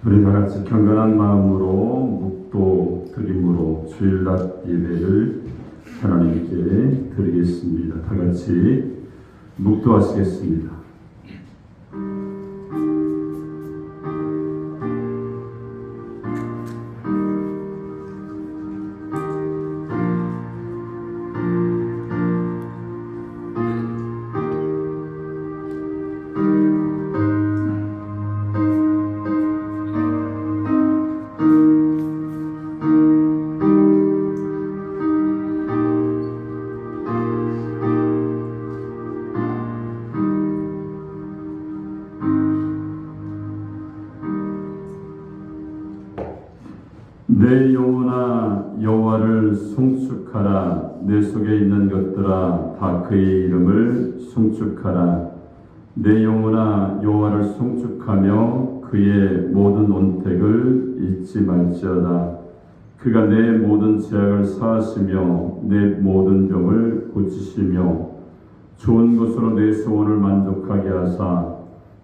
우리 다 같이 경건한 마음으로 묵도 드림으로 주일낮 예배를 하나님께 드리겠습니다. 다 같이 묵도하시겠습니다. 내 영혼아 여호와를 송축하라. 내 속에 있는 것들아 다 그의 이름을 송축하라. 내 영혼아 여호와를 송축하며 그의 모든 온택을 잊지 말지어다. 그가 내 모든 죄악을 사하시며 내 모든 병을 고치시며 좋은 것으로 내 소원을 만족하게 하사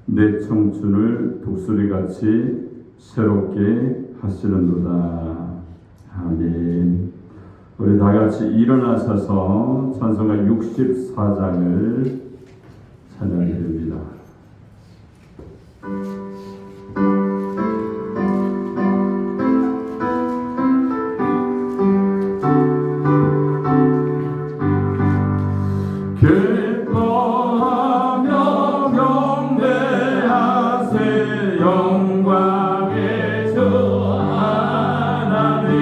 내 청춘을 독수리같이 새롭게 하시는도다. 아멘. 우리 다 같이 일어나셔서 찬송가 64장을 찬양드립니다. 기뻐하며 경배하세 영광의 주 하나님.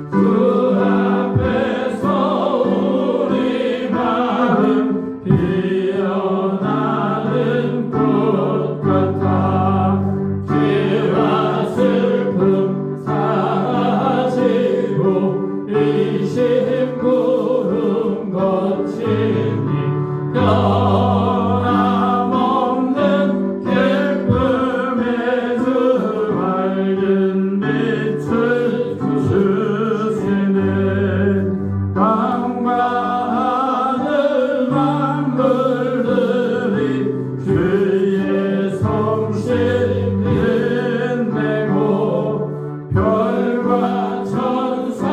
그 앞에서 우리 마음 피어나는 꽃 같아. 죄와 슬픔 사라지고 이 심부름 거치니 변함없는 기쁨의 주 밝은 빛을 주시네. 땅과 하늘 만물들이 주의 성실을 내고 별과 천사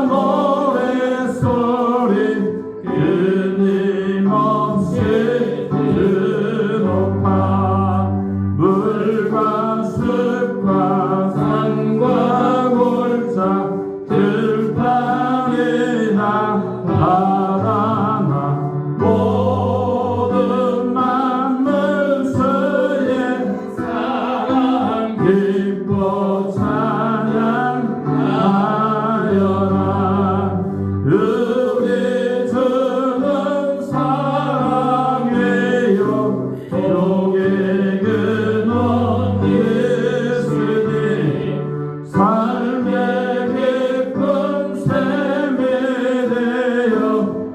노래소리 끊임없이 드높아. 물과 숲과 산과 골짜 들판이나 바다나 모든 만물 주의 사랑 기뻐 찬양하여라. 우리 주는 사랑이요 복의 근원 예수님. 삶의 깊은 샘이 되어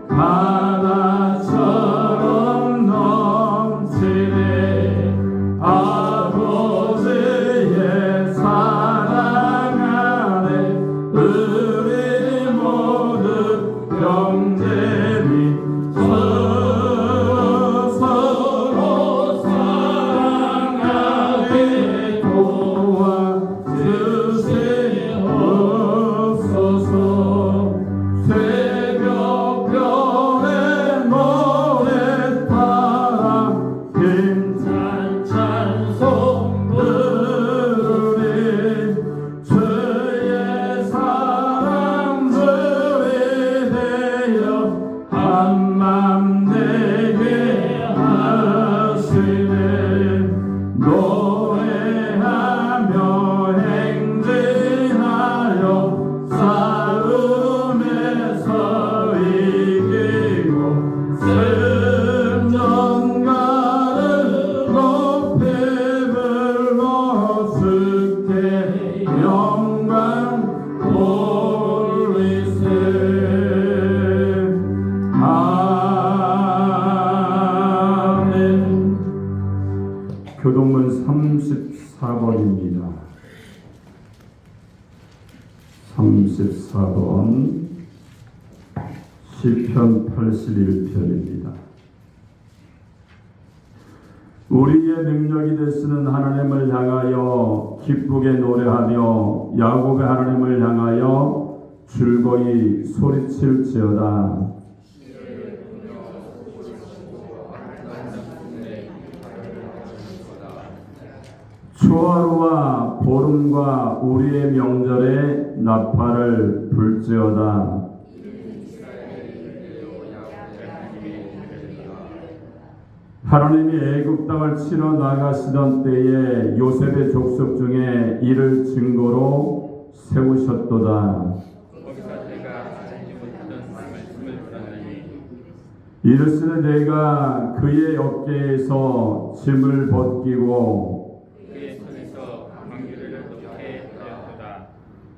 바다처럼 넘치네. 아버지의 사랑 안에 우리 모두 영재리 서로 사랑하게 도와주시옵소서. 새벽별의 노래 따라 힘찬 찬송 부르리. 주의 사람들이 되어 한맘 되게 하시네. 노래하며 행진하여 싸움에서 이기고 승전가를 높이 불러 주께 영광 돌리세. 아멘. 교동문 34번입니다. 34번 시편 81편입니다. 우리의 능력이 되시는 하나님을 향하여 기쁘게 노래하며 야곱의 하나님을 향하여 즐거이 소리칠지어다. 초하루와 보름과 우리의 명절에 나팔을 불지어다. 하나님이 애굽 땅을 치러 나가시던 때에 요셉의 족속 중에 이를 증거로 세우셨도다. 이르시되 내가 그의 어깨에서 짐을 벗기고 그의 손에서 광주를 놓게 하였도다.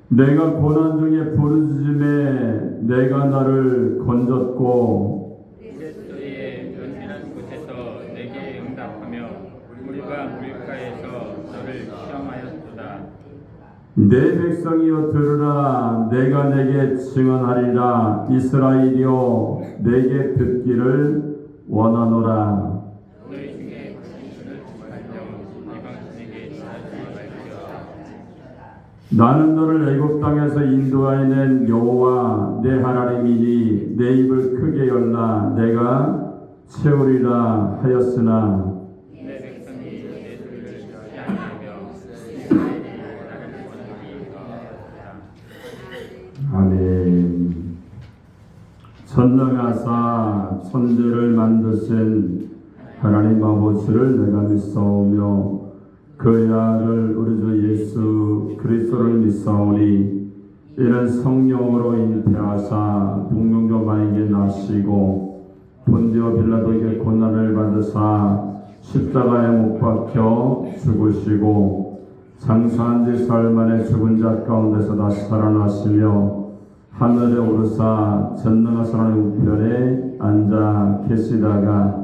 내가 고난 중에 부르짖음에 내가 나를 건졌고 그리스도의 면밀한 곳에서 내게 응답하며 물과 물가에서 너를 시험하였도다. 내 백성이여 들으라. 내가 내게 증언하리라. 이스라엘이여 내게 듣기를 원하노라. 너희 중에 그리스도를 말며 이방신에게 전하지 말지어다. 나는 너를 애굽 땅에서 인도하여낸 여호와 내 하나님이니 내 입을 크게 열라. 내가 채우리라 하였으나 내 백성이 내 소리를 듣지 않으며 이스라엘이 나를 원하리이다. 아멘. 전능하사 천지를 만드신 하나님 아버지를 내가 믿사오며 그의 아들 우리 주 예수 그리스도를 믿사오니 이는 성령으로 잉태하사 동명조 마에게 나시고 본디오 빌라도에게 고난을 받으사 십자가에 못 박혀 죽으시고 장사한 지 사흘 만에 죽은 자 가운데서 다시 살아나시며 하늘에 오르사 전능하신 하나님 우편에 앉아 계시다가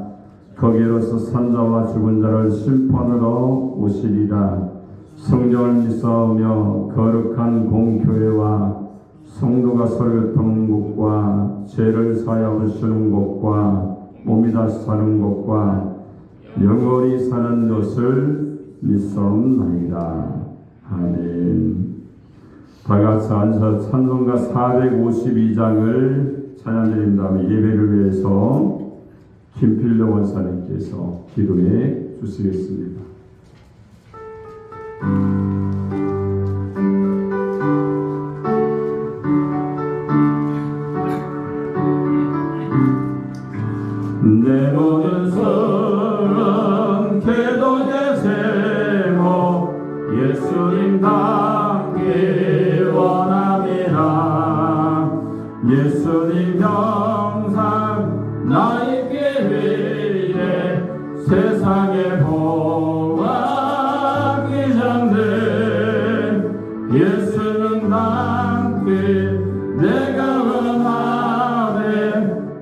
거기로서 산자와 죽은 자를 심판으로 오시리라. 성령을 믿사오며 거룩한 공교회와 성도가 서로 돕는 것과 죄를 사하여 주시는 것과 몸이 다시 사는 것과 영원히 사는 것을 믿사옵나이다. 아멘. 다 같이 앉아서 찬송가 452장을 찬양드린 다음에 예배를 위해서 김필려 원사님께서 기도해 주시겠습니다. 내 모든 사랑 기도의 제목 예수님 닮기 원함이라. 예수님 영상 나에게 위해 세상에 보아 기장된 예수는 닮기 내가 원하네.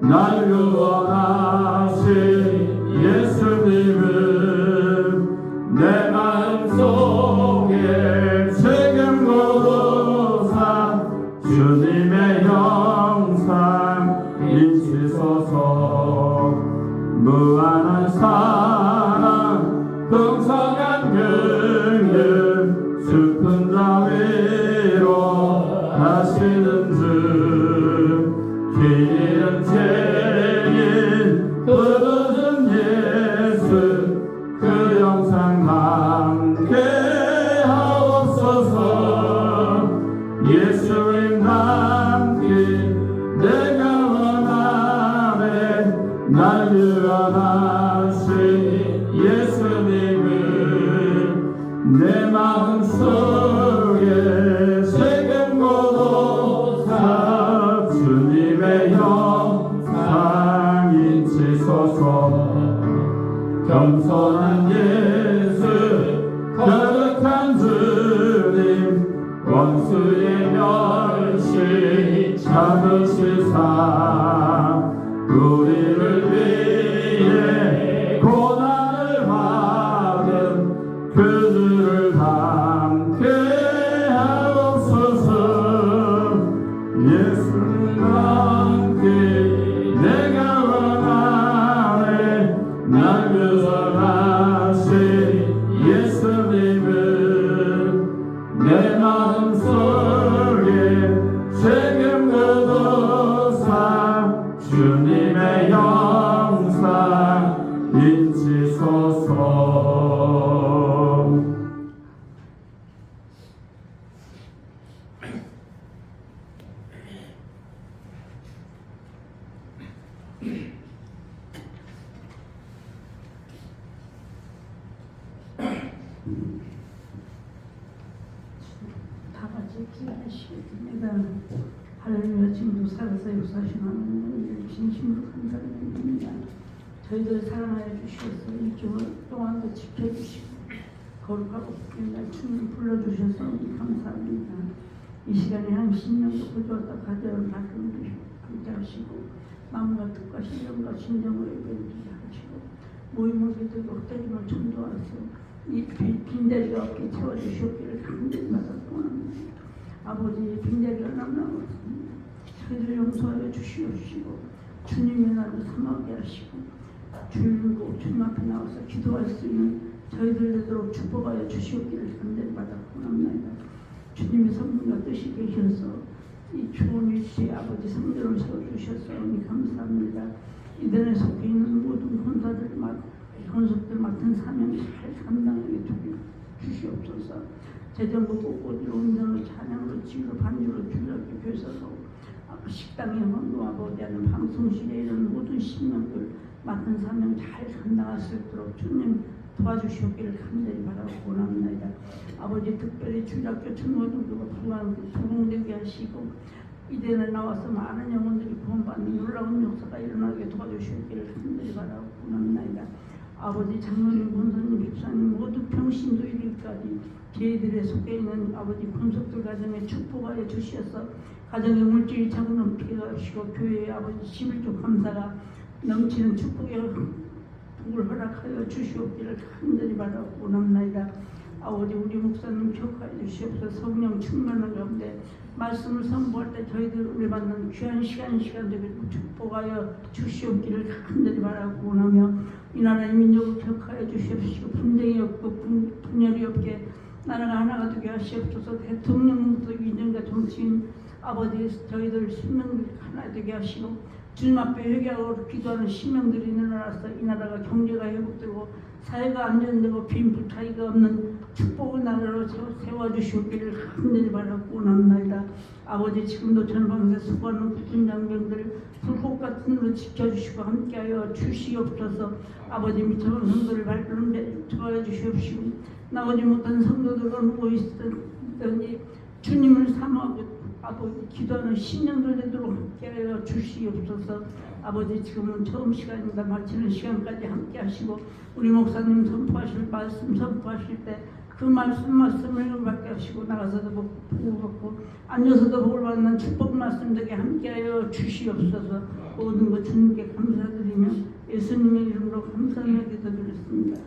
날 구원하신 예수님은 내 마음속에 책임고도사 주님의 영상 인치소서. 무한한 사랑 풍성한 긍휼 슬픈 자 위로 하시는 주 길은 죄인 부르는 예수 그 영상 함께 하옵소서. 예수님 닮기 내가 원하네. 날 구원하신 예수님은 내 마음속에 책임고도사 주님의 영상 인치소서. 겸손한 예수 거룩한 주님 원수의 멸시 참으시사 우리를 위해 고난을 받은 그 주를 함께 하옵소서. 예수님 함께 내가 원하네. 날 구원하신 주님의 영상 인치소서. 다 같이 기도하시겠습니다. 할렐루야. 지금도 살아서 역사하시는 하나님 진심으로 감사드립니다. 저희들 사랑하여 주셔서 이 주말 동안도 지켜주시고 거룩하고 복된 주님 불러주셔서 감사합니다. 이 시간에 한 신령도 구조하다 가져온 말씀을 함께하시고 마음과 뜻과 신령과 진정을 예배드리게 하시고 모임을 기도하고 헛되림을 전도하시고 이 빈자리가 없게 채워주시옵기를 간절히 받았고 아버지의 빈자리가 남나왔습니다. 저희를 용서하여 주시옵시고 주님의 나를 삼하게 하시고 주님 앞에 나와서 기도할 수 있는 저희들 되도록 축복하여 주시옵기를 간절히 받았고 합니다. 주님의 성품과 뜻이 계셔서 이 좋은 위치에 아버지 성전을 세워주셔서 감사합니다. 이들에 속해 있는 모든 권속들 맡은 사명을 잘 감당하게 주시옵소서. 재정부 곳곳으로 운전으로 찬양으로 지휘로 반주로 주일학교 교사로 식당에 헌도 아버지 하는 방송실에 이런 모든 신명들 맡은 사명 잘 감당할 수 있도록 주님 도와주시옵기를 간절히 바라고 원합니다. 아버지 특별히 주일학교 전모등교가 부흥되게 하시고 이제는 나와서 많은 영혼들이 구원받는 놀라운 역사가 일어나게 도와주시옵기를 간절히 바라고 원합니다. 아버지 장로님, 권사님, 집사님 모두 평신도 이르기까지 저희들에 속해 있는 아버지 권속들 가정에 축복하여 주셔서 가정의 물질이 차고 넘치게 하시고 교회의 아버지 11조 감사가 넘치는 축복의 복을 허락하여 주시옵기를 간절히 바라고 원합니다. 아버지 우리 목사님 격하여 주시옵소서. 성령 충만한 가운데 말씀을 선포할 때 저희들 은혜 받는 귀한 시간 되게 축복하여 주시옵기를 간절히 바라고 원하며 이 나라의 민족을 격하여 주시옵시고 분쟁이 없고 분열이 없게 나라가 하나가 되게 하시옵소서. 대통령도 위정과 정치인 아버지 저희들 신명들 하나 되게 하시고 주님 앞에 회개하고 기도하는 신명들이 늘어나서 이 나라가 경제가 회복되고 사회가 안전되고 빈부차이가 없는 축복의 나라로 세워주시옵기를 간절히 바라고 원합니다. 아버지 지금도 전방에서 수고하는 국군 장병들 불꽃 같은 으로 지켜주시고 함께하여 주시옵소서. 아버지 미쳐온 성도를 발걸음 좋아해 주시옵시고 나오지 못한 성도들과 누워 있든지 주님을 사모하고 아버지 기도하는 신령들 되도록 함께하여 주시옵소서. 아버지 지금은 처음 시간입니다. 마치는 시간까지 함께하시고 우리 목사님 선포하실 말씀 선포하실 때 그 말씀을 받게 하시고 나가서도 복을 받고 앉아서도 복을 받는 축복 말씀 되게 함께하여 주시옵소서. 모든 것 주님께 감사드리며 예수님의 이름으로 감사하며 기도드렸습니다.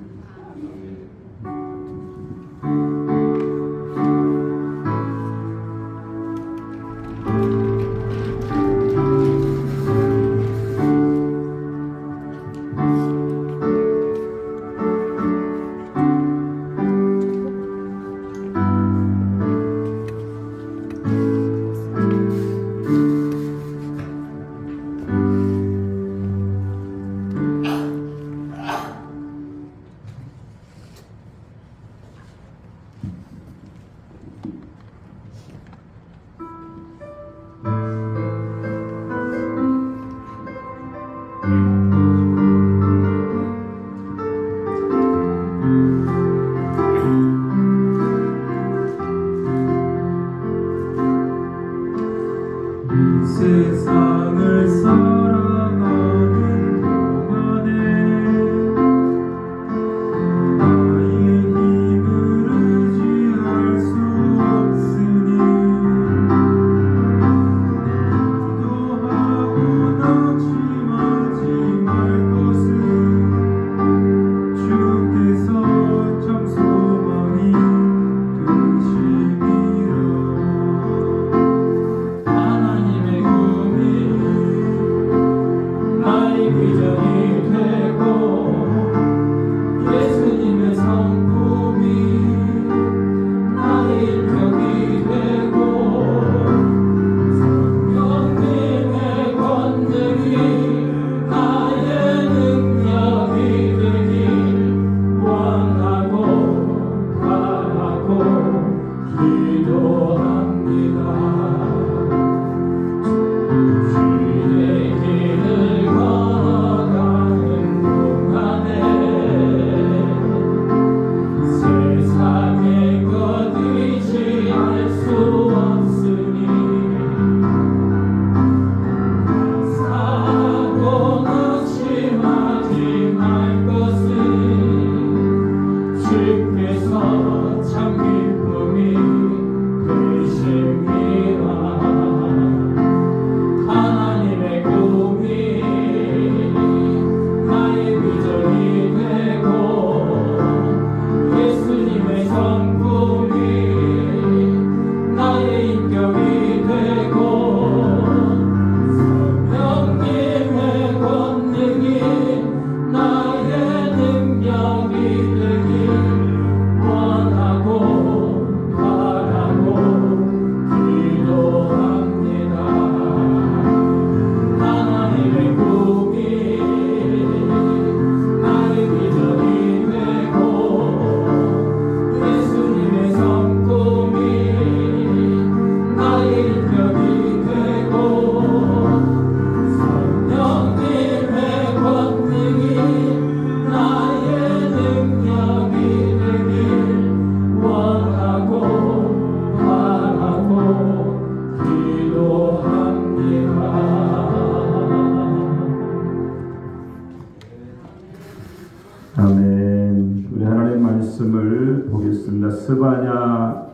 아멘. 우리 하나님 말씀을 보겠습니다. 스바냐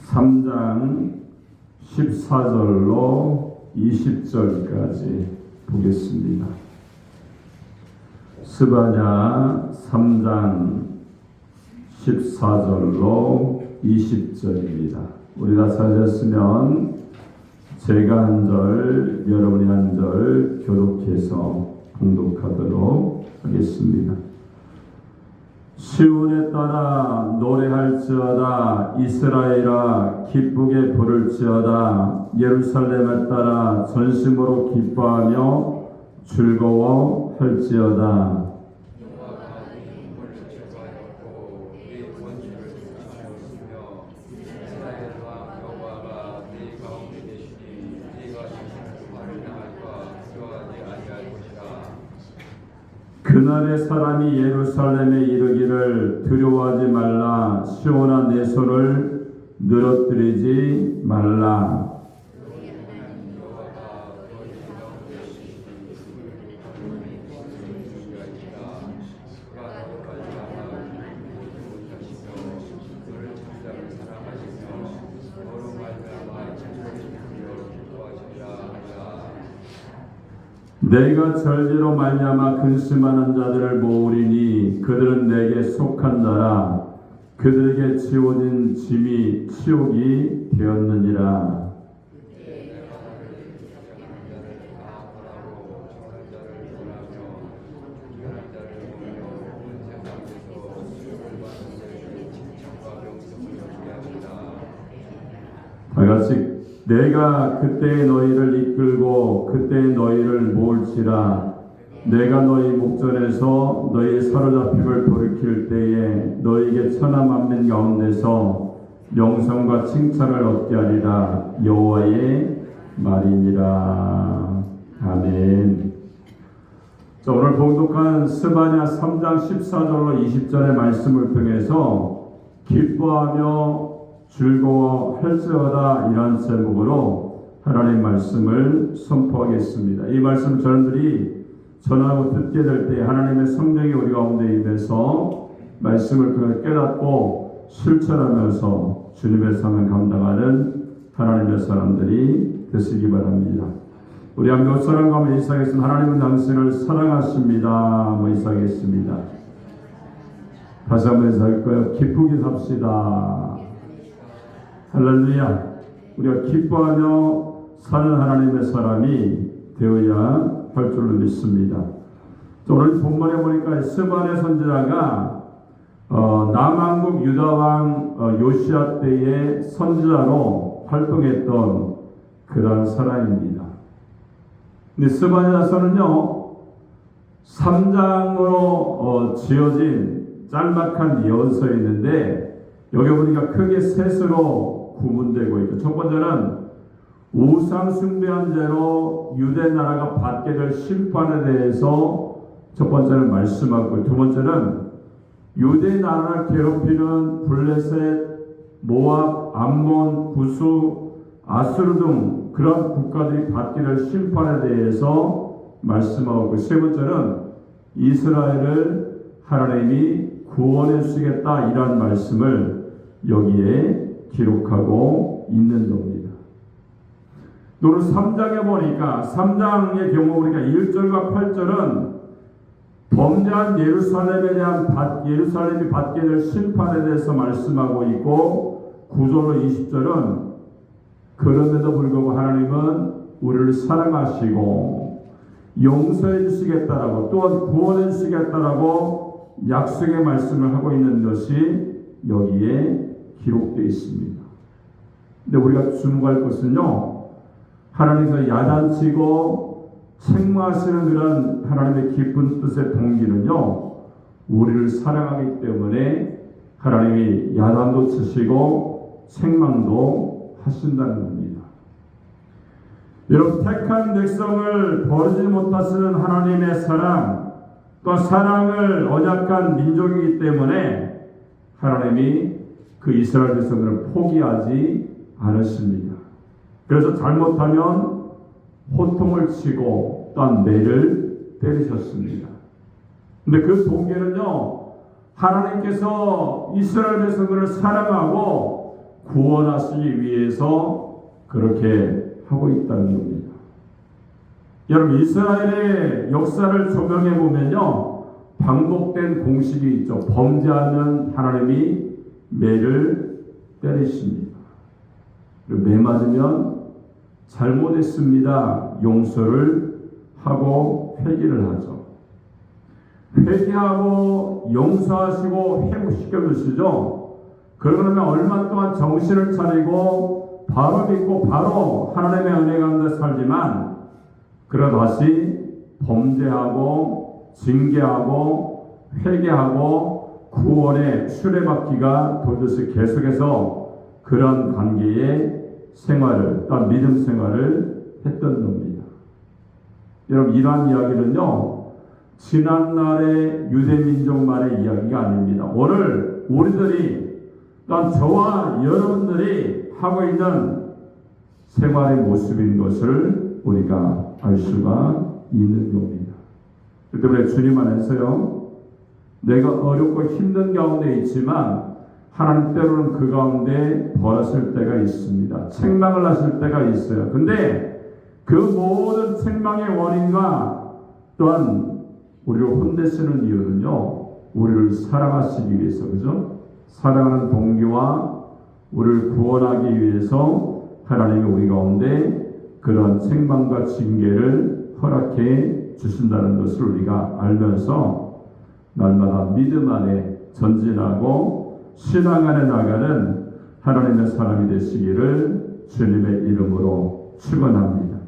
3장 14절로 20절까지 보겠습니다. 스바냐 3장 14절로 20절입니다. 우리가 찾았으면 제가 한 절, 여러분이 한 절 교독해서 봉독하도록 하겠습니다. 시온에 따라 노래할지어다. 이스라엘아 기쁘게 부를지어다. 예루살렘에 따라 전심으로 기뻐하며 즐거워할지어다. 그날의 사람이 예루살렘에 이르기를 두려워하지 말라. 시온아 내 손을 늘어뜨리지 말라. 내가 절제로 말미암아 근심하는 자들을 모으리니 그들은 내게 속한 자라. 그들에게 지워진 짐이 치욕이 되었느니라. 다같이 내가 그때의 너희를 이끌고 그때의 너희를 모을지라. 내가 너희 목전에서 너희의 사로잡힘을 돌이킬 때에 너희에게 천하 만민 가운데서 명성과 칭찬을 얻게 하리라. 여호와의 말이니라. 아멘. 자, 오늘 봉독한 스바냐 3장 14절로 20절의 말씀을 통해서 기뻐하며 즐거워할지어다 이런 제목으로 하나님 말씀을 선포하겠습니다. 이 말씀 저들이 전하고 듣게 될 때 하나님의 성령이 우리 가운데 임해서 말씀을 통해 깨닫고 실천하면서 주님의 삶을 감당하는 하나님의 사람들이 되시기 바랍니다. 우리 한번 사랑과 한번 인사하겠습니다. 하나님은 당신을 사랑하십니다. 한번 인사하겠습니다. 다시 한번 인사할까요? 기쁘게 삽시다. 할렐루야. 우리가 기뻐하며 사는 하나님의 사람이 되어야 할 줄로 믿습니다. 오늘 본문에 보니까 스바냐 선지자가 남왕국 유다왕 요시야 때의 선지자로 활동했던 그런 사람입니다. 근데 스바냐서는요 3장으로 지어진 짤막한 예언서에 있는데 여기 보니까 크게 셋으로 구분되고 있고, 첫 번째는 우상 숭배한 죄로 유대 나라가 받게 될 심판에 대해서 첫 번째는 말씀하고, 두 번째는 유대 나라를 괴롭히는 블레셋, 모압, 암몬, 구수, 아수르 등 그런 국가들이 받게 될 심판에 대해서 말씀하고, 세 번째는 이스라엘을 하나님이 구원해 주시겠다 이런 말씀을 여기에 기록하고 있는 겁니다. 오늘 3장에 보니까 3장의 경우 우리가 1절과 8절은 범죄한 예루살렘에 대한 예루살렘이 받게 될 심판에 대해서 말씀하고 있고, 9절로 20절은 그럼에도 불구하고 하나님은 우리를 사랑하시고 용서해 주시겠다라고 또한 구원해 주시겠다라고 약속의 말씀을 하고 있는 것이 여기에 기록되어 있습니다. 근데 우리가 주목할 것은요, 하나님께서 야단치고 책망하시는 그런 하나님의 깊은 뜻의 동기는요, 우리를 사랑하기 때문에 하나님이 야단도 치시고 책망도 하신다는 겁니다. 여러분, 택한 백성을 버리지 못하시는 하나님의 사랑, 또 사랑을 언약한 민족이기 때문에 하나님이 그 이스라엘 백성들을 포기하지 않으십니다. 그래서 잘못하면 호통을 치고 또한 매를 때리셨습니다. 근데 그 동기는요, 하나님께서 이스라엘 백성들을 사랑하고 구원하시기 위해서 그렇게 하고 있다는 겁니다. 여러분, 이스라엘의 역사를 조명해 보면요, 반복된 공식이 있죠. 범죄하면 하나님이 매를 때리십니다. 그리고 매 맞으면 잘못했습니다, 용서를 하고 회개를 하죠. 회개하고 용서하시고 회복시켜 주시죠. 그러면 얼마 동안 정신을 차리고 바로 믿고 바로 하나님의 은혜 가운데 살지만, 그러다 다시 범죄하고 징계하고 회개하고 구원의 수레바퀴가 돌듯이 계속해서 그런 관계의 생활을, 또한 믿음 생활을 했던 겁니다. 여러분, 이러한 이야기는요, 지난날의 유대민족만의 이야기가 아닙니다. 오늘 우리들이, 또한 저와 여러분들이 하고 있는 생활의 모습인 것을 우리가 알 수가 있는 겁니다. 그 때문에 주님 안에서요, 내가 어렵고 힘든 가운데 있지만 하나님 때로는 그 가운데 벌하실 때가 있습니다. 책망을 하실 때가 있어요. 근데 그 모든 책망의 원인과 또한 우리를 혼내시는 이유는요, 우리를 사랑하시기 위해서, 그죠? 사랑하는 동기와 우리를 구원하기 위해서 하나님이 우리 가운데 그런 책망과 징계를 허락해 주신다는 것을 우리가 알면서 날마다 믿음 안에 전진하고 신앙 안에 나가는 하나님의 사람이 되시기를 주님의 이름으로 축원합니다.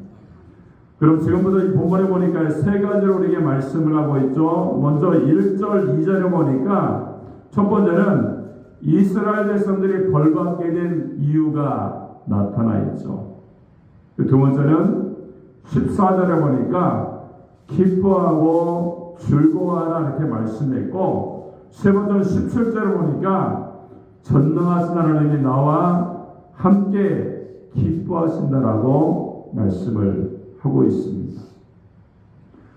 그럼 지금부터 이 본문에 보니까 세 가지로 우리에게 말씀을 하고 있죠. 먼저 1절, 2절에 보니까 첫 번째는 이스라엘 백성들이 벌받게 된 이유가 나타나 있죠. 두 번째는 14절에 보니까 기뻐하고 즐거워하라 이렇게 말씀했고, 세 번째는 17절에 보니까 전능하신 하나님이 나와 함께 기뻐하신다라고 말씀을 하고 있습니다.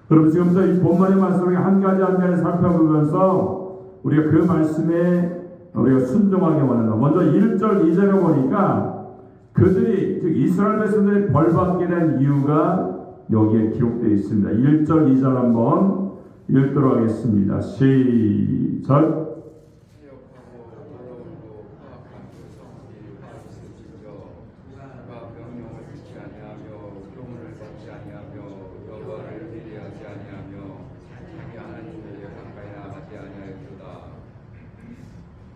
그럼 지금부터 이 본문의 말씀을 한 가지 한 가지 살펴보면서 우리가 그 말씀에 우리가 순종하게 원한다. 먼저 1절, 2절에 보니까 그들이, 즉 이스라엘 백성들이 벌받게 된 이유가 여기에 기록되어 있습니다. 1절, 2절 한번 읽도록 하겠습니다. 시작.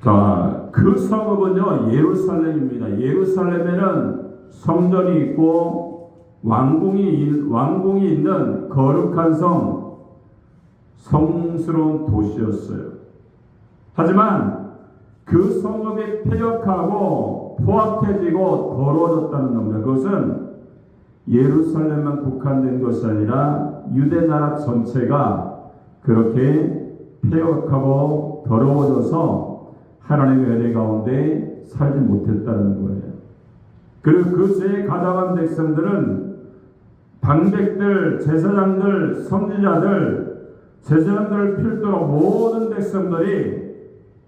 자, 그 성읍은요, 예루살렘입니다. 예루살렘에는 성전이 있고 왕궁이 있는 거룩한 성, 성스러운 도시였어요. 하지만 그 성읍이 폐역하고 포악해지고 더러워졌다는 겁니다. 그것은 예루살렘만 국한된 것이 아니라 유대 나라 전체가 그렇게 폐역하고 더러워져서 하나님의 은혜 가운데 살지 못했다는 거예요. 그리고 그 죄에 가담한 백성들은 방백들, 제사장들, 선지자들, 제사장들을 필두로 모든 백성들이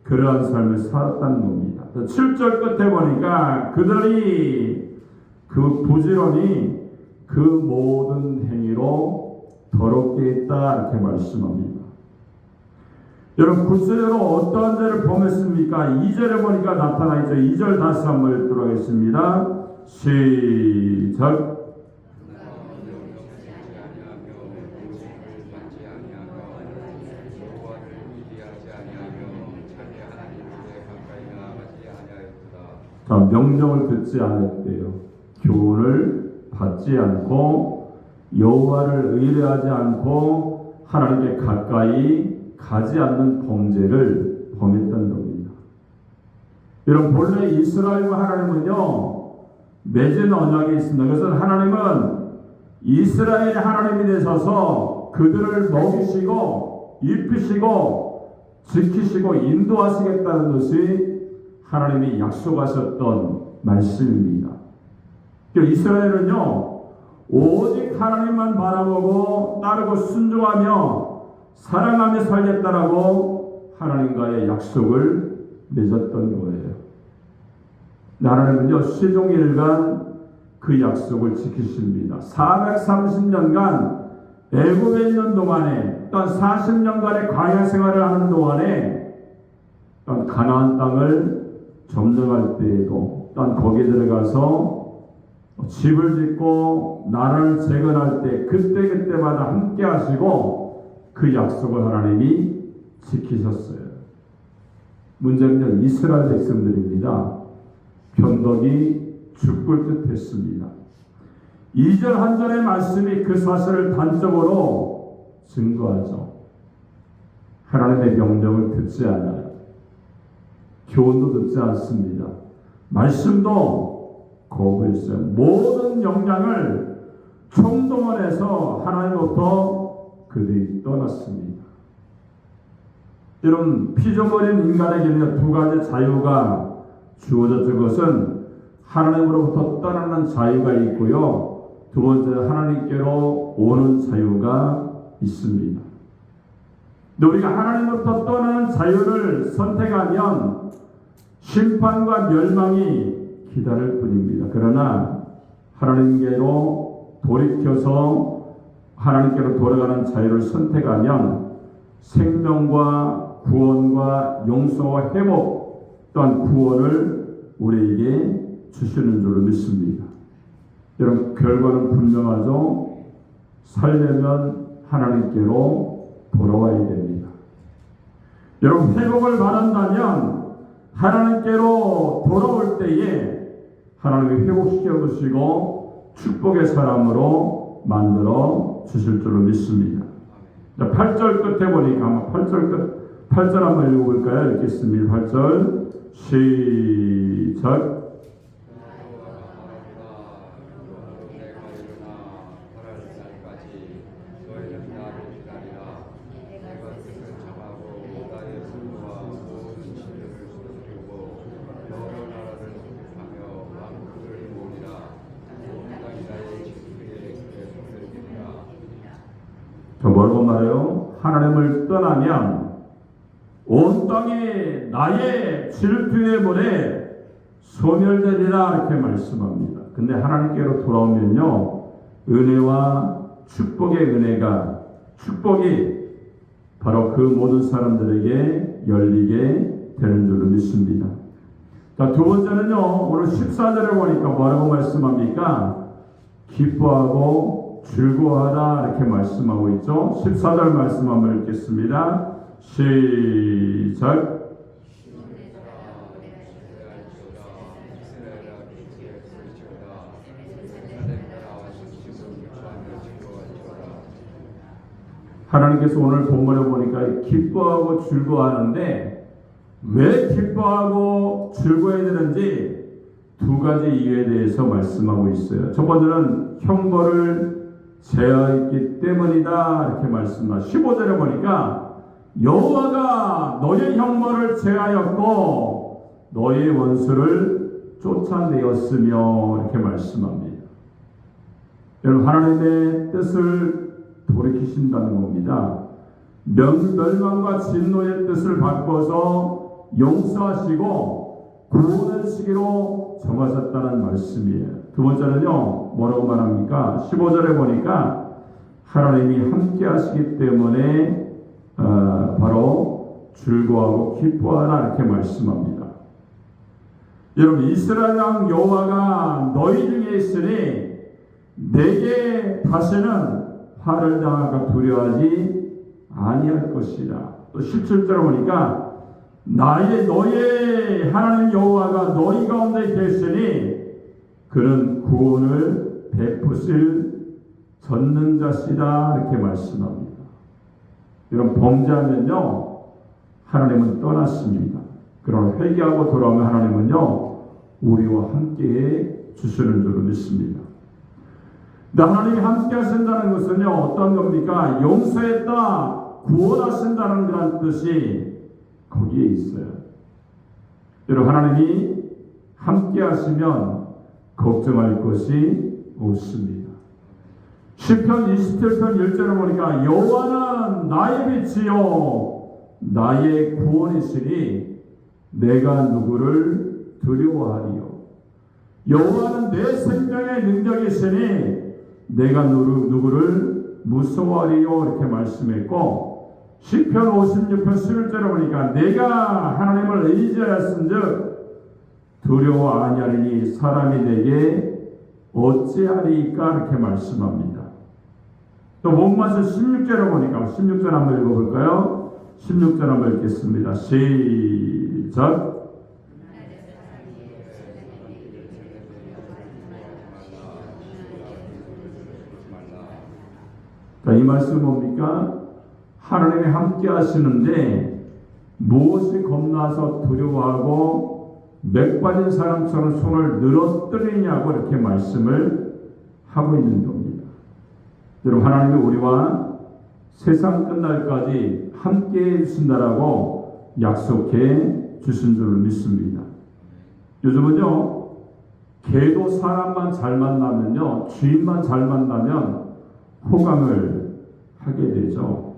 그러한 삶을 살았다는 겁니다. 7절 끝에 보니까 그들이 그 부지런히 그 모든 행위로 더럽게 했다 이렇게 말씀합니다. 여러분, 구체적으로 어떠한 죄를 범했습니까? 2절에 보니까 나타나 있죠. 2절 다시 한번 읽도록 하겠습니다. 시작. 자, 명령을 듣지 않았대요. 교훈을 받지 않고 여호와를 의뢰하지 않고 하나님께 가까이 가지 않는 범죄를 범했다는 겁니다. 여러분, 본래 이스라엘과 하나님은요, 맺은 언약이 있습니다. 그것은 하나님은 이스라엘의 하나님이 되셔서 그들을 먹이시고 입히시고 지키시고 인도하시겠다는 것이 하나님이 약속하셨던 말씀입니다. 이스라엘은요, 오직 하나님만 바라보고 따르고 순종하며 사랑하며 살겠다라고 하나님과의 약속을 맺었던 거예요. 하나님은요, 시종일관 그 약속을 지키십니다. 430년간 애굽에 있는 동안에, 또 40년간의 광야 생활을 하는 동안에, 또 가나안 땅을 점령할 때에도, 또 거기에 들어가서 집을 짓고 나라를 재건할 때 그때마다 함께 하시고 그 약속을 하나님이 지키셨어요. 문제는 이스라엘 백성들입니다. 변덕이 죽을 듯 했습니다. 2절 한 절의 말씀이 그 사실을 단적으로 증거하죠. 하나님의 명령을 듣지 않아요. 교훈도 듣지 않습니다. 말씀도 거부했어요. 모든 역량을 총동원해서 하나님으로부터 그들이 떠났습니다. 여러분, 피조물인 인간에게는 두 가지 자유가 주어졌던 것은 하나님으로부터 떠나는 자유가 있고요, 두 번째는 하나님께로 오는 자유가 있습니다. 근데 우리가 하나님으로부터 떠나는 자유를 선택하면 심판과 멸망이 기다릴 뿐입니다. 그러나 하나님께로 돌이켜서 하나님께로 돌아가는 자유를 선택하면 생명과 구원과 용서와 회복 또한 구원을 우리에게 주시는 줄로 믿습니다. 여러분, 결과는 분명하죠. 살려면 하나님께로 돌아와야 됩니다. 여러분, 회복을 바란다면 하나님께로 돌아올 때에 하나님이 회복시켜 주시고 축복의 사람으로 만들어 주실 줄로 믿습니다. 8절 끝에 보니까 8절 한번 읽어볼까요? 읽겠습니다. 8절 시작. 뭐라고 말해요? 하나님을 떠나면 온 땅이 나의 질투의 물에 소멸되리라 이렇게 말씀합니다. 근데 하나님께로 돌아오면요, 은혜와 축복이 바로 그 모든 사람들에게 열리게 되는 줄로 믿습니다. 자, 두 번째는요, 오늘 14절에 보니까 뭐라고 말씀합니까? 기뻐하고 즐거워하라 이렇게 말씀하고 있죠. 14절 말씀 한번 읽겠습니다. 시작. 하나님께서 오늘 본문에 보니까 기뻐하고 즐거워하는데 왜 기뻐하고 즐거워해야 되는지 두 가지 이유에 대해서 말씀하고 있어요. 첫 번째는 형벌을 제하였기 때문이다 이렇게 말씀합니다. 15절에 보니까 여호와가 너의 형벌을 제하였고 너의 원수를 쫓아내었으며 이렇게 말씀합니다. 여러분, 하나님의 뜻을 돌이키신다는 겁니다. 멸망과 진노의 뜻을 바꿔서 용서하시고 구원하시기로 정하셨다는 말씀이에요. 두 번째는요, 뭐라고 말합니까? 15절에 보니까 하나님이 함께 하시기 때문에 바로 즐거워하고 기뻐하라 이렇게 말씀합니다. 여러분, 이스라엘 왕 여호와가 너희 중에 있으니 내게 다시는 화를 당할까 두려워하지 아니할 것이라. 또 17절에 보니까 너의 하나님 여호와가 너희 가운데 계시니 그는 구원을 베푸실 전능자시다 이렇게 말씀합니다. 이런 범죄하면요, 하나님은 떠났습니다. 그러나 회개하고 돌아오면 하나님은요, 우리와 함께 주시는 줄로 믿습니다. 근데 하나님이 함께 하신다는 것은요, 어떤 겁니까? 용서했다, 구원하신다는 그런 뜻이 거기에 있어요. 여러분, 하나님이 함께 하시면 걱정할 것이 없습니다. 시편 27편 1절에 보니까 여호와는 나의 빛이요 나의 구원이시니 내가 누구를 두려워하리요. 여호와는 내 생명의 능력이시니 내가 누구를 무서워하리요. 이렇게 말씀했고, 시편 56편 11절에 보니까 내가 하나님을 의지하였은즉 두려워 아니하리니 사람이 내게 어찌하리까, 이렇게 말씀합니다. 또 본문에서 16절에 보니까 16절 한번 읽어볼까요? 16절 한번 읽겠습니다. 시작. 자, 이 말씀은 뭡니까? 하나님이 함께 하시는데 무엇이 겁나서 두려워하고 맥 빠진 사람처럼 손을 늘어뜨리냐고 이렇게 말씀을 하고 있는 겁니다. 여러분, 하나님이 우리와 세상 끝날까지 함께 해주신다라고 약속해 주신 줄을 믿습니다. 요즘은요, 개도 사람만 잘 만나면요, 주인만 잘 만나면 호강을 하게 되죠.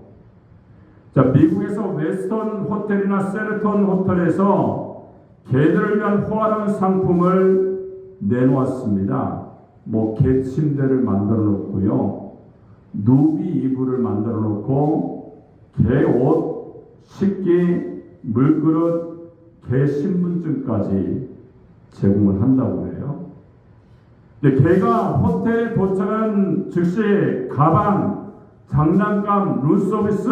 자, 미국에서 웨스턴 호텔이나 세르턴 호텔에서 개들을 위한 호화로운 상품을 내놓았습니다. 뭐 개 침대를 만들어 놓고요, 누비 이불을 만들어 놓고 개 옷, 식기, 물그릇, 개 신분증까지 제공을 한다고 해요. 근데 개가 호텔에 도착한 즉시 가방, 장난감, 룸서비스,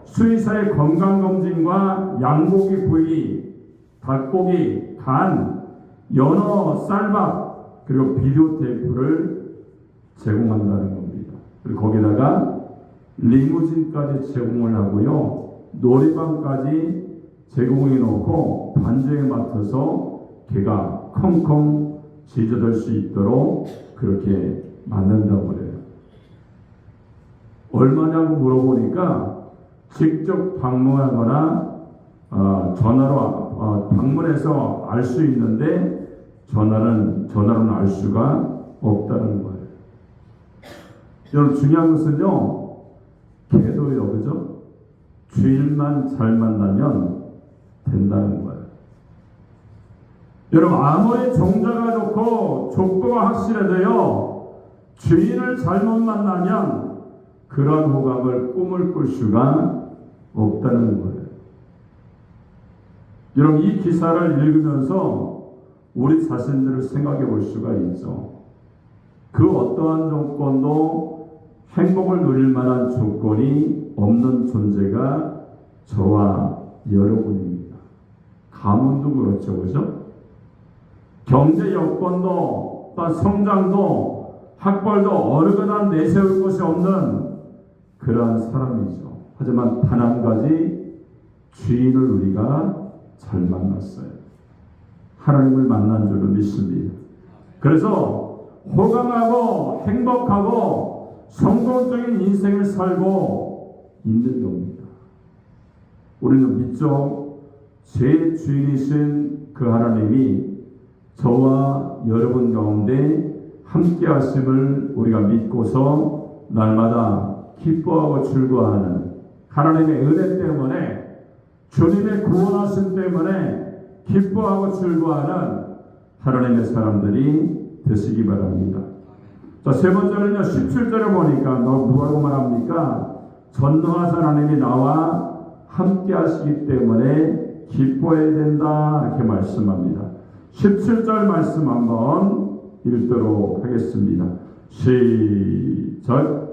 수의사의 건강검진과 양고기 부위, 닭고기, 간, 연어, 쌀밥, 그리고 비디오 테이프를 제공한다는 겁니다. 그리고 거기다가 리무진까지 제공을 하고요, 놀이방까지 제공해 놓고 반주에 맡아서 개가 컹컹 짖어댈 수 있도록 그렇게 만든다고 그래요. 얼마냐고 물어보니까 직접 방문하거나 전화로 방문해서 알 수 있는데 전화로는 알 수가 없다는 거예요. 여러분, 중요한 것은요, 개도요, 그죠? 주인만 잘 만나면 된다는 거예요. 여러분, 아무리 종자가 좋고 족보가 확실해도요, 주인을 잘못 만나면 그런 호감을 꿈을 꿀 수가 없다는 거예요. 여러분, 이 기사를 읽으면서 우리 자신들을 생각해 볼 수가 있죠. 그 어떠한 조건도 행복을 누릴 만한 조건이 없는 존재가 저와 여러분입니다. 가문도 그렇죠, 그죠? 경제 여건도, 또 성장도, 학벌도 어느 거나 내세울 것이 없는 그러한 사람이죠. 하지만 단 한 가지, 주인을 우리가 잘 만났어요. 하나님을 만난 줄을 믿습니다. 그래서 호강하고 행복하고 성공적인 인생을 살고 있는 겁니다. 우리는 믿죠. 제 주인이신 그 하나님이 저와 여러분 가운데 함께 하심을 우리가 믿고서 날마다 기뻐하고 즐거워하는 하나님의 은혜 때문에, 주님의 구원하심 때문에 기뻐하고 즐거워하는 하나님의 사람들이 되시기 바랍니다. 자, 세 번째는요, 17절에 보니까 뭐라고 말합니까? 전능하신 하나님이 나와 함께 하시기 때문에 기뻐해야 된다, 이렇게 말씀합니다. 17절 말씀 한번 읽도록 하겠습니다. 시작.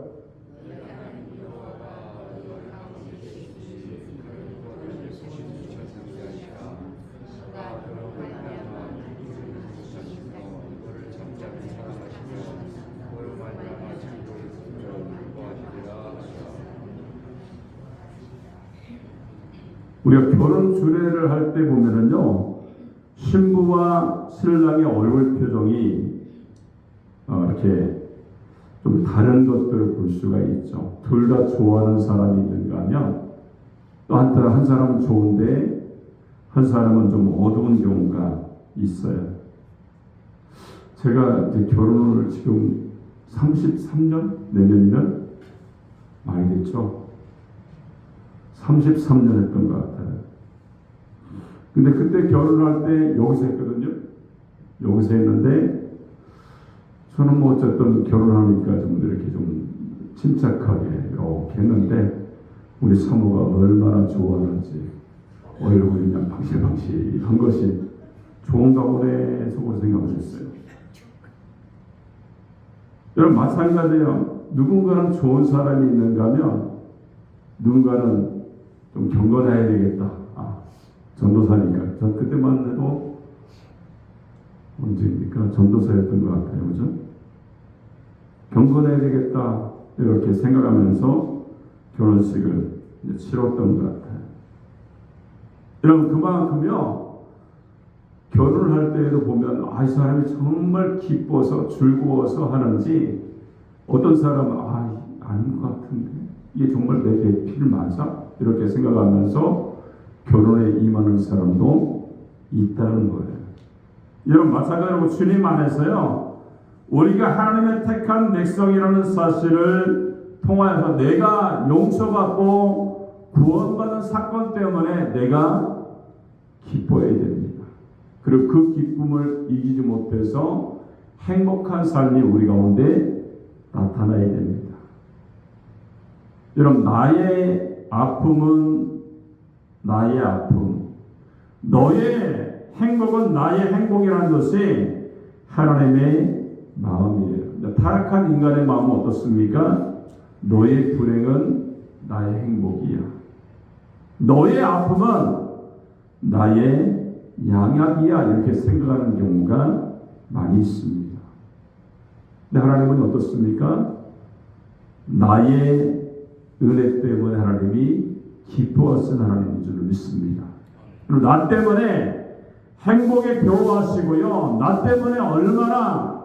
우리가 결혼 주례를 할 때 보면은요, 신부와 신랑의 얼굴 표정이 이렇게 좀 다른 것들을 볼 수가 있죠. 둘 다 좋아하는 사람이 있는가 하면 또 한 사람은 좋은데 한 사람은 좀 어두운 경우가 있어요. 제가 이제 결혼을 지금 33년? 내년이면 많이 됐죠. 33년 했던 것 같아요. 근데 그때 결혼할 때 여기서 했거든요. 여기서 했는데 저는 뭐 어쨌든 결혼하니까 좀 이렇게 좀 침착하게 이렇게 했는데 우리 사모가 얼마나 좋아하는지 얼굴이 그냥 방실방실한 것이 좋은가 보네 속으로 생각을 했어요. 여러분 마찬가지예요. 누군가는 좋은 사람이 있는가 하면 누군가는 좀 경건해야 되겠다. 전도사니까. 전 그때만 해도 언제입니까? 전도사였던 것 같아요. 그죠? 경건해야 되겠다. 이렇게 생각하면서 결혼식을 치렀던 것 같아요. 여러분 그만큼요. 결혼을 할 때에도 보면 이 사람이 정말 기뻐서 즐거워서 하는지 어떤 사람은 아닌 것 같은데 이게 정말 내 배필 맞아? 이렇게 생각하면서 결혼에 임하는 사람도 있다는 거예요. 여러분 마찬가지로 주님 안에서요. 우리가 하나님의 택한 백성이라는 사실을 통하여서 내가 용서받고 구원받은 사건 때문에 내가 기뻐해야 됩니다. 그리고 그 기쁨을 이기지 못해서 행복한 삶이 우리 가운데 나타나야 됩니다. 여러분 나의 아픔은 나의 아픔, 너의 행복은 나의 행복이라는 것이 하나님의 마음이에요. 타락한 인간의 마음은 어떻습니까? 너의 불행은 나의 행복이야. 너의 아픔은 나의 양약이야. 이렇게 생각하는 경우가 많이 있습니다. 근데 하나님은 어떻습니까? 나의 은혜 때문에 하나님이 기뻐하신 하나님인 줄 믿습니다. 그리고 나 때문에 행복에 겨워하시고요. 나 때문에 얼마나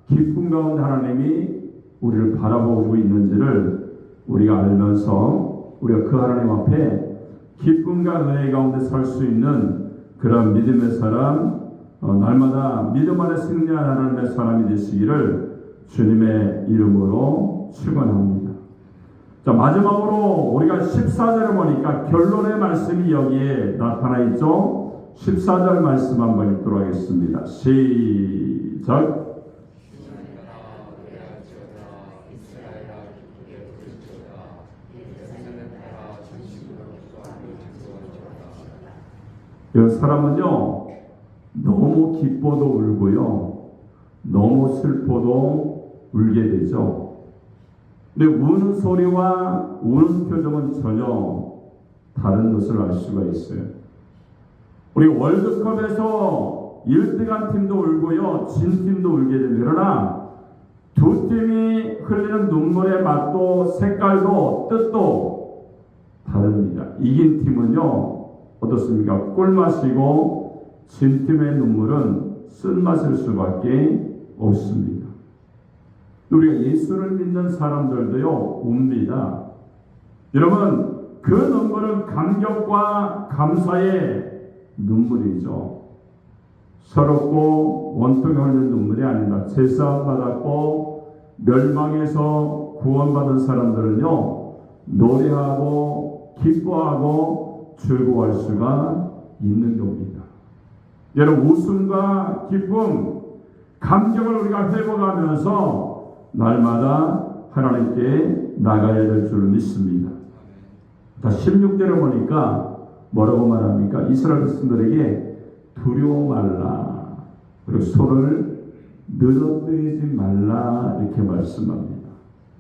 기쁨 가운데 하나님이 우리를 바라보고 있는지를 우리가 알면서 우리가 그 하나님 앞에 기쁨과 은혜 가운데 살 수 있는 그런 믿음의 사람, 날마다 믿음 안에 승리하는 하나님의 사람이 되시기를 주님의 이름으로 축원합니다. 자, 마지막으로 우리가 14절을 보니까 결론의 말씀이 여기에 나타나 있죠. 14절 말씀 한번 읽도록 하겠습니다. 시작. 이 사람은요 너무 기뻐도 울고요 너무 슬퍼도 울게 되죠. 근데 우는 소리와 우는 표정은 전혀 다른 것을 알 수가 있어요. 우리 월드컵에서 1등한 팀도 울고요 진 팀도 울게 됩니다. 그러나 두 팀이 흘리는 눈물의 맛도 색깔도 뜻도 다릅니다. 이긴 팀은요 어떻습니까? 꿀맛이고 진 팀의 눈물은 쓴맛일 수밖에 없습니다. 우리가 예수를 믿는 사람들도요 웁니다. 여러분 그 눈물은 감격과 감사의 눈물이죠. 서럽고 원통에 흘리는 눈물이 아닙니다. 제사함 받았고 멸망에서 구원받은 사람들은요 노래하고 기뻐하고 즐거워할 수가 있는 겁니다. 여러분 웃음과 기쁨, 감격을 우리가 회복하면서 날마다 하나님께 나가야 될 줄 믿습니다. 자, 16절에 보니까 뭐라고 말합니까? 이스라엘 백성들에게 두려워 말라. 그리고 손을 늘어뜨리지 말라. 이렇게 말씀합니다.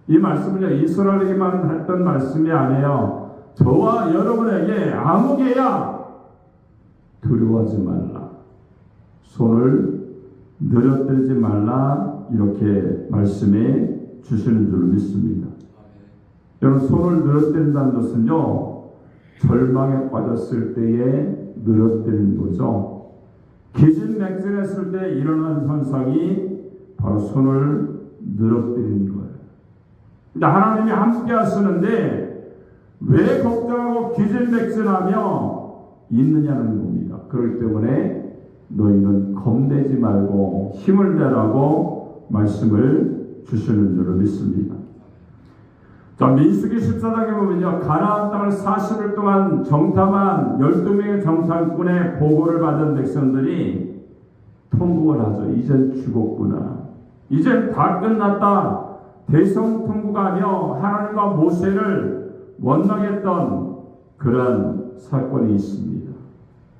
이 말씀은요, 이스라엘에게만 했던 말씀이 아니에요. 저와 여러분에게 아무개야 두려워하지 말라. 손을 늘어뜨리지 말라. 이렇게 말씀해 주시는 줄 믿습니다. 여러분 손을 늘어뜨린다는 것은요 절망에 빠졌을 때에 늘어뜨리는 거죠. 기진맥진했을 때 일어나는 현상이 바로 손을 늘어뜨리는 거예요. 근데 하나님이 함께 하시는데 왜 걱정하고 기진맥진하며 있느냐는 겁니다. 그렇기 때문에 너희는 겁내지 말고 힘을 내라고 말씀을 주시는 줄을 믿습니다. 자, 민수기 14장에 보면요, 가나안 땅을 40일 동안 정탐한 12명의 정탐꾼의 보고를 받은 백성들이 통곡을 하죠. 이젠 죽었구나. 이젠 다 끝났다. 대성통곡하며 하나님과 모세를 원망했던 그런 사건이 있습니다.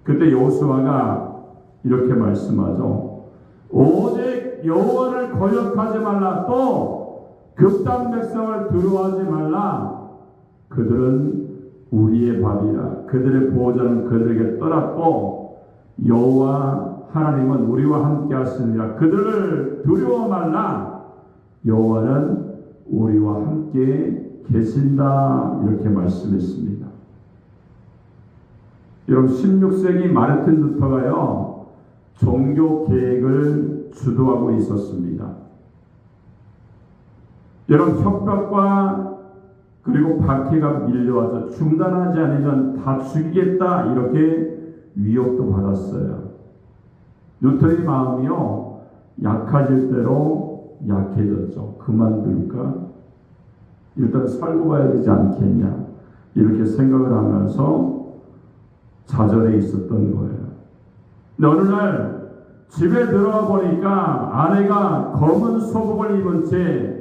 그때 여호수아가 이렇게 말씀하죠. 오직 여호와를 거역하지 말라. 또 극단 백성을 두려워하지 말라. 그들은 우리의 밥이라. 그들의 보호자는 그들에게 떠났고 여호와 하나님은 우리와 함께 하시니라. 그들을 두려워 말라. 여호와는 우리와 함께 계신다. 이렇게 말씀했습니다. 여러분 16세기 마르틴 루터가요, 종교 계획을 주도하고 있었습니다. 여러분 협박과 그리고 박해가 밀려와서 중단하지 않으면 다 죽이겠다 이렇게 위협도 받았어요. 루터의 마음이요, 약해질 대로 약해졌죠. 그만둘까? 일단 살고 가야 되지 않겠냐 이렇게 생각을 하면서 좌절해 있었던 거예요. 근데 어느 날 집에 들어와 보니까 아내가 검은 소복을 입은 채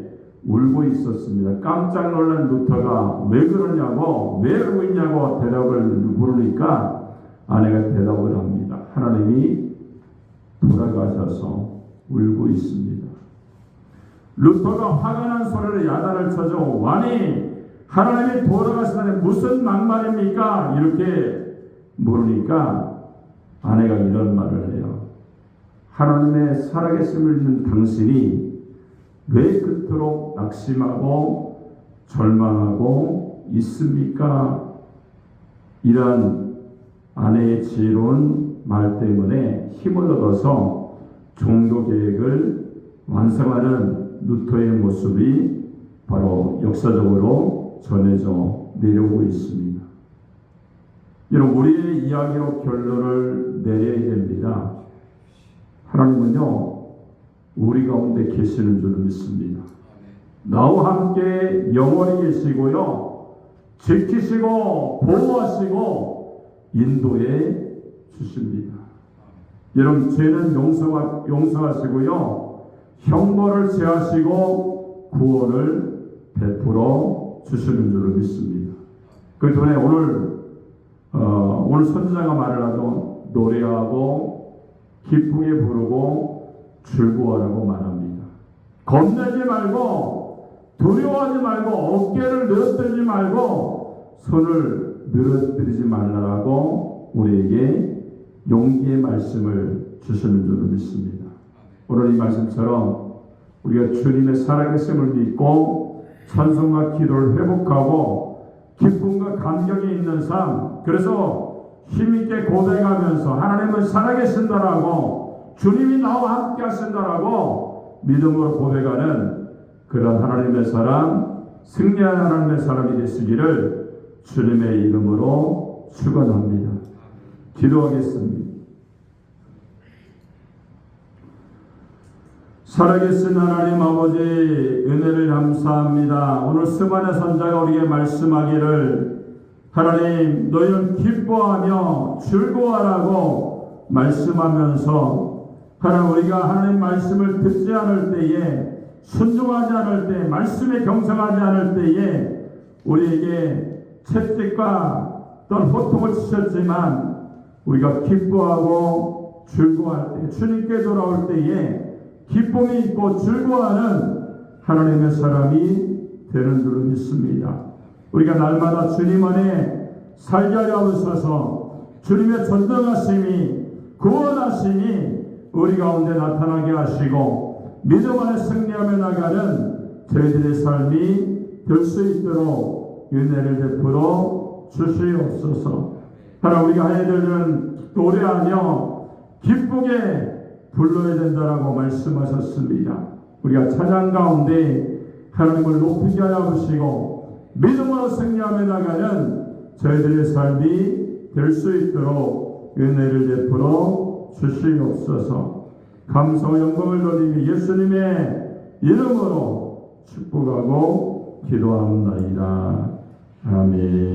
울고 있었습니다. 깜짝 놀란 루터가 왜 그러냐고, 왜 울고 있냐고 대답을 물으니까 아내가 대답을 합니다. 하나님이 돌아가셔서 울고 있습니다. 루터가 화가 난 소리를 야단을 쳐줘. 아니, 하나님이 돌아가시다니 무슨 막말입니까? 이렇게 물으니까 아내가 이런 말을 해요. 하나님의 살아계심을 믿는 당신이 왜 그토록 낙심하고 절망하고 있습니까? 이런 아내의 지혜로운 말 때문에 힘을 얻어서 종교 계획을 완성하는 루터의 모습이 바로 역사적으로 전해져 내려오고 있습니다. 여러분, 우리의 이야기로 결론을 내려야 됩니다. 하나님은요, 우리 가운데 계시는 줄 믿습니다. 나와 함께 영원히 계시고요, 지키시고 보호하시고 인도해 주십니다. 여러분, 죄는 용서하시고요, 형벌을 제하시고 구원을 베풀어 주시는 줄 믿습니다. 그 때문에 오늘 선지자가 말을 하죠. 노래하고 기쁘게 부르고 즐거워하라고 말합니다. 겁내지 말고 두려워하지 말고 어깨를 늘어뜨리지 말고 손을 늘어뜨리지 말라고 우리에게 용기의 말씀을 주시는 줄 믿습니다. 오늘 이 말씀처럼 우리가 주님의 살아계심을 믿고 찬송과 기도를 회복하고 기쁨과 감격이 있는 삶, 그래서 힘있게 고백하면서 하나님은 살아계신다라고, 주님이 나와 함께 하신다라고 믿음으로 고백하는 그런 하나님의 사람, 승리하는 하나님의 사람이 되시기를 주님의 이름으로 축원합니다. 기도하겠습니다. 살아계신 하나님 아버지, 은혜를 감사합니다. 오늘 스바냐 선자가 우리에게 말씀하기를 하나님, 너희는 기뻐하며 즐거워하라고 말씀하면서 하나님, 우리가 하나님 말씀을 듣지 않을 때에, 순종하지 않을 때, 말씀에 경성하지 않을 때에 우리에게 채찍과 또는 호통을 주셨지만 우리가 기뻐하고 즐거워할 때, 주님께 돌아올 때에 기쁨이 있고 즐거워하는 하나님의 사람이 되는 줄 믿습니다. 우리가 날마다 주님 안에 살게 하려 하셔서 주님의 전능하심이, 구원하심이 우리 가운데 나타나게 하시고 믿음 안에 승리하며 나가는 저희들의 삶이 될 수 있도록 은혜를 베풀어 주시옵소서. 하나님, 우리가 해야 되는 노래하며 기쁘게 불러야 된다라고 말씀하셨습니다. 우리가 찬양 가운데 하나님을 높이게 하여 주시고 믿음으로 승리하며 나가는 저희들의 삶이 될 수 있도록 은혜를 베풀어 주시옵소서. 감사와 영광을 돌리며 예수님의 이름으로 축복하고 기도하옵나이다. 아멘.